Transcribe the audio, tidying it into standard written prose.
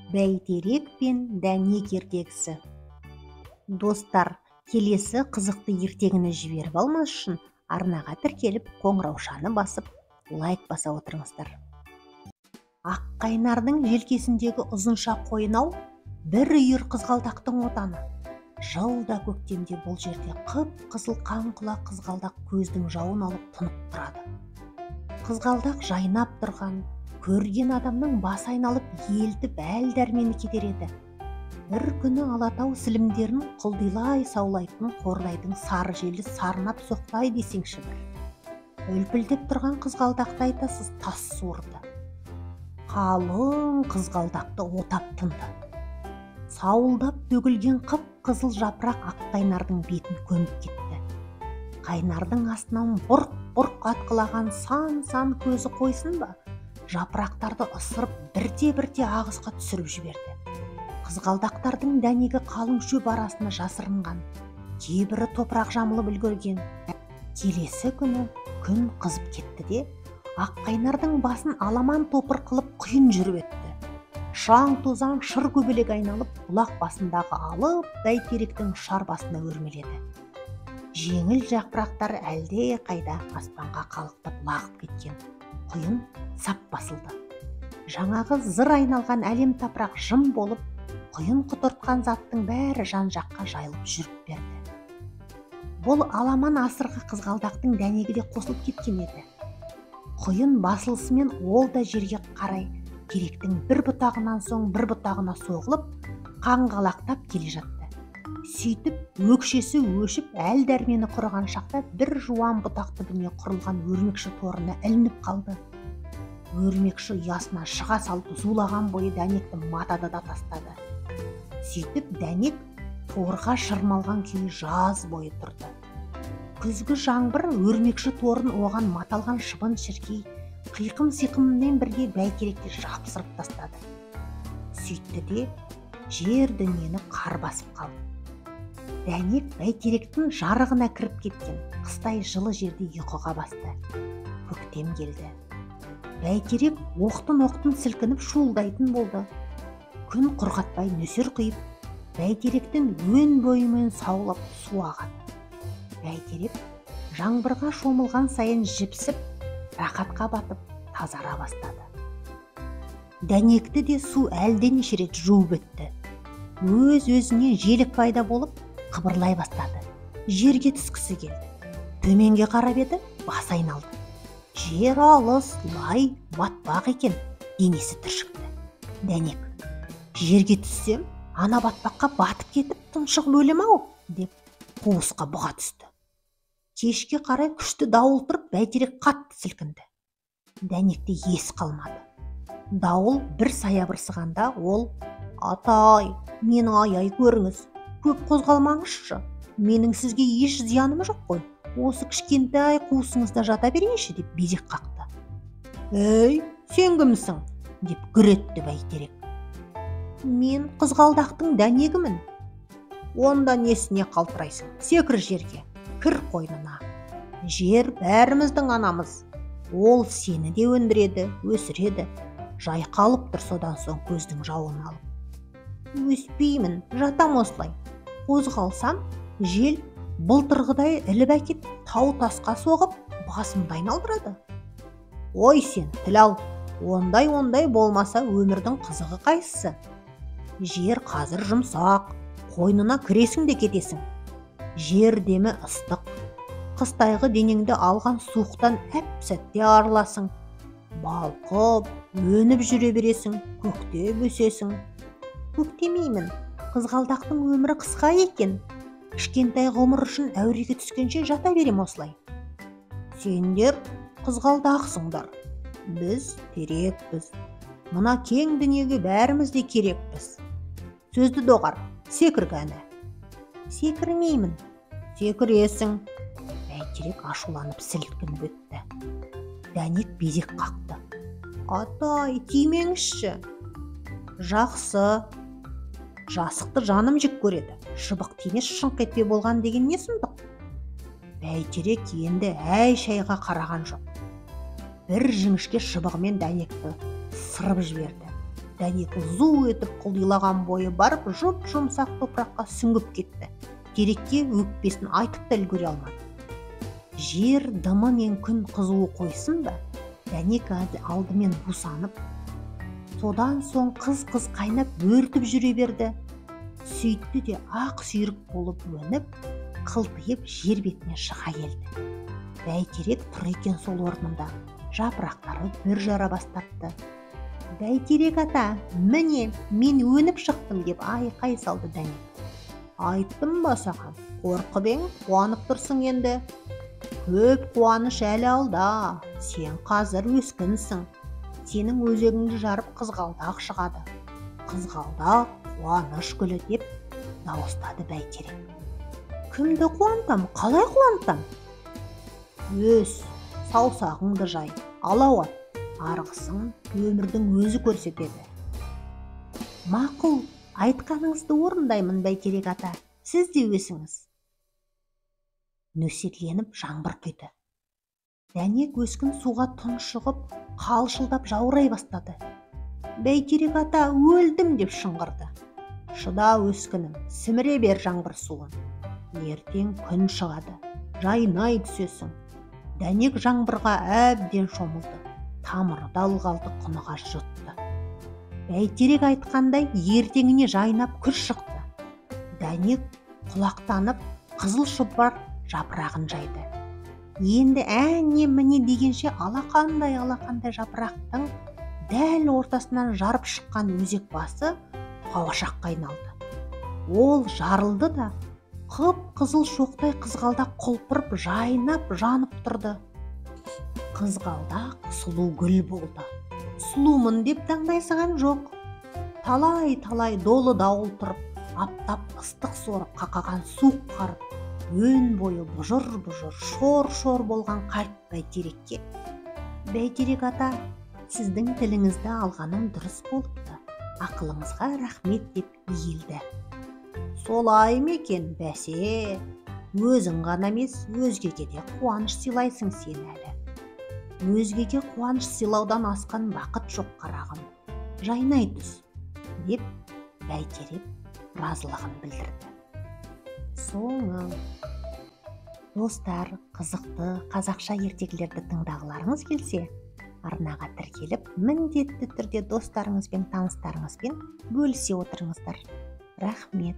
Бәйтерек пен дәнек ертегісі. Достар, келесі қызықты ертегіні жіберіп алмас үшін арнаға тіркеліп, қоңыраушаны басып, лайк баса отырыңыздар. Аққайнардың желкесіндегі ұзынша қойнау бір үйір қызғалдақтың отаны. Жылда көктемде бұл жерде қып-қызыл қаңқұлақ қызғалдақ көздің жауын алып тұнып тұрады. Қызғалдақ жайнап тұрған, көрген адамның басы айналып елтіп әл-дәрмені кетер еді. Бір күні алатау сілімдерін құлдилай саулайтын қордайдың сары желі сарнап соқпай десеңші бір. Үлпілдеп тұрған қызғалдақты айтасыз, тас суырды. Қалың қызғалдақты отап тынды. Сауылдап төгілген қып-қызыл жапырақ Аққайнардың бетін көміп кетті. Қайнардың астынан бұрқ-бұрқ атқылаған сан-сан көзі қойсын ба, жапырақтарды ысырып бірте-бірте ағысқа түсіріп жіберді. Қызғалдақтардың дәнегі қалың шөп арасына жасырынған, кейбірі топырақ жамылып үлгерген. Келесі күні күн қызып кетті де, Аққайнардың басын аламан топыр қылып құйын жүріп өтті. Шаң-тозаң шыр көбелек айналып, бұлақ басындағы алып бәйтеректің ұшар басына өрмеледі. Жеңіл жапырақтар әлде қайда аспанға қалықтап лағып кеткен. Құйын сап басылды. Жаңағы зыр айналған әлем тапырақ жым болып, құйын құтыртқан заттың бәрі жан-жаққа жайылып жүріп берді. Бұл аламан асырғы қызғалдақтың дәнегі де қосылып кеткен еді. Құйын басылысымен ол да жерге қарай теректің бір бұтағынан соң бір бұтағына соғылып, қаңғалақтап келе жатты. Сөйтіп өкшесі өшіп, әл-дәрмені құрыған шақта бір жуан бұтақ түбіне құрылған өрмекші торына ілініп қалды. Өрмекші ұясына шыға салып зулаған бойы дәнекті матады да тастады. Сөйтіп дәнек торға шырмалған күйі жаз бойы тұрды. Күзгі жаңбыр өрмекші торын оған маталған шыбын-шіркей қиқым-сиқыммен бірге бәйтеректе жапсырып тастады. Сөйтті де жер дүниені қар басып қалды. Дәнек бәйтеректің жарығына кіріп кеткен, қыстай жылы жерде ұйқыға басты. Көктем келді. Бәйтерек оқтын-оқтын сілкініп шуылдайтын болды. Күн құрғатпай нөсер құйып, бәйтеректің өн бойымен саулап су ағады. Бәйтерек жаңбырға шомылған сайын жіпсіп, рақатқа батып, тазара бастады. Дәнекті де су әлденеше рет жуып өтті. Өз-өзіне желік пайда болып, қыбырлай бастады. Жерге түскісі келді. Төменге қарап еді, бас айналды. Жер алыс, лай, батпақ екен, денесі түршікті. Дәнек, жерге түссем, ана батпаққа батып кетіп тұншығып өлем-ау, деп қуысқа бұға түсті. Кешке қарай күшті дауыл тұрып, бәйтерек қатты сілкінді. Дәнекте ес қалмады. Дауыл бір саябырсығанда ол: «Атай, мені аяй көріңіз, көп қозғалмаңызшы, менің сізге еш зияным жоқ қой, осы кішкентай қуысыңызда жата берейінші», деп безек қақты. «Ей, сен кімсің?» деп гүр етті бәйтерек. «Мен қызғалдақтың дәнегімін». «Онда несіне қалтырайсың? Секір жерге, кір қойнына. Жер бәріміздің анамыз. Ол сені де өндіреді, өсіреді. Жайқалып тұр содан соң көздің жауын алып». «Өспеймін, жатам осылай. Қозғалсам, жел былтырғыдай іліп әкеп, тау тасқа соғып, басымды айналдырады». «Ой сен, тіл ал, ондай болмаса өмірдің қызығы қайсысы? Жер қазір жұмсақ, қойнына кіресің де кетесің. Жер демі ыстық, қыстайғы денеңді алған суықтан әп-сәтте арыласың. Балқып, өніп жүре бересің, көктеп өсесің». «Көктемеймін, қызғалдақтың өмірі қысқа екен. Кішкентай ғұмыр үшін әуреге түскенше жата берем осылай». «Сендер қызғалдақсыңдар, біз терекпіз. Мына кең дүниеге бәріміз де керекпіз. Сөзді доғар, секір кәні». «Секірмеймін». «Секіресің». Бәйтерек ашуланып сілкініп өтті. Дәнек безек қақты. «Атай, тимеңізші». «Жақсы. Жасықты жаным жек көреді. Шыбық тимес шыңқ етпе болған деген не сұмдық?» Бәйтерек енді әй-шайға қараған жоқ. Бір жіңішке шыбығымен дәнекті сырып жіберді. Дәнек зу етіп құлдилаған бойы барып жұмсақ топыраққа сүңгіп кетті. Терекке өкпесін айтып та үлгере алмады. Жер дымы мен күн қызуы қойсын ба, дәнек алдымен бусанып, содан соң қыз қайнап өртіп жүре берді. Сөйтті де ақ сүйрік болып өніп, қылтиып жер бетіне шыға келді. Бәйтерек тұр екен сол орнында, жапырақтары бүр жара бастапты. Бәйтерек ата, міне, мен өніп шықтым деп айқай салды дәнек. Айттым ба саған, қорқып ең, қуанып тұрсың енді. Көп қуаныш әлі алда, сен қазір өскінсің. Сенің өзегіңді жарып қызғалдақ шығады. Қызғалдақ, қуаныш гүлі деп дауыстады Бәйтерек. Кімді қуантам, қалай қуантам? Өс, саусағыңды жай, алау ат, арғысын өмірдің өзі көрсетеді. Мақұл, айтқаныңызды орындаймын Бәйтерек ата, сіз де өсіңіз. Нөсерленіп жаңбыр құйды. Дәнек өскін суға тұншығып, қалшылдап жаурай бастады. Бәйтерек ата, өлдім деп шыңғырды. Шыда өскінім, сіміре бер жаңбыр суын. Ертең күн шығады, жайнай түсесің. Дәнек жаңбырға әбден шомылды. Тамыры далғалды, құныға жұтты. Бәйтерек айтқандай ертеңіне жайнап күз шықты. Дәнек құлақтанып, қызыл шұбар жапырағын жайды. Енді әне міне дегенше алақандай жапырақтың дәл ортасынан жарып шыққан өзек басы қауашаққа айналды. Ол жарылды да, қып-қызыл шоқтай қызғалдақ құлпырып, жайнап, жанып тұрды. Қызғалдақ сұлу гүл болды. Сұлумын деп таңдайсыған жоқ. Талай долы дауыл тұрып, аптап ыстық сорып, қақаған суық қарып, өн бойы бұжыр-бұжыр, шор-шор болған қарт Бәйтерекке. Бәйтерек ата, сіздің тіліңізді алғаным дұрыс болыпты. Ақылыңызға рахмет деп иілді. Солай ма екен, бәсе? Өзің ғана емес, өзгеге де қуаныш сыйлайсың сен әлі. Өзгеге қуаныш сыйлаудан асқан бақыт жоқ қарағым. Жайнай түс, деп Бәйтерек разылығын білдірді. Соңы. Достар, қызықты қазақша ертегілерді тыңдағыларыңыз келсе, арнаға тіркеліп, міндетті түрде достарыңызбен, таныстарыңызбен бөлісе отырыңыздар. Рахмет.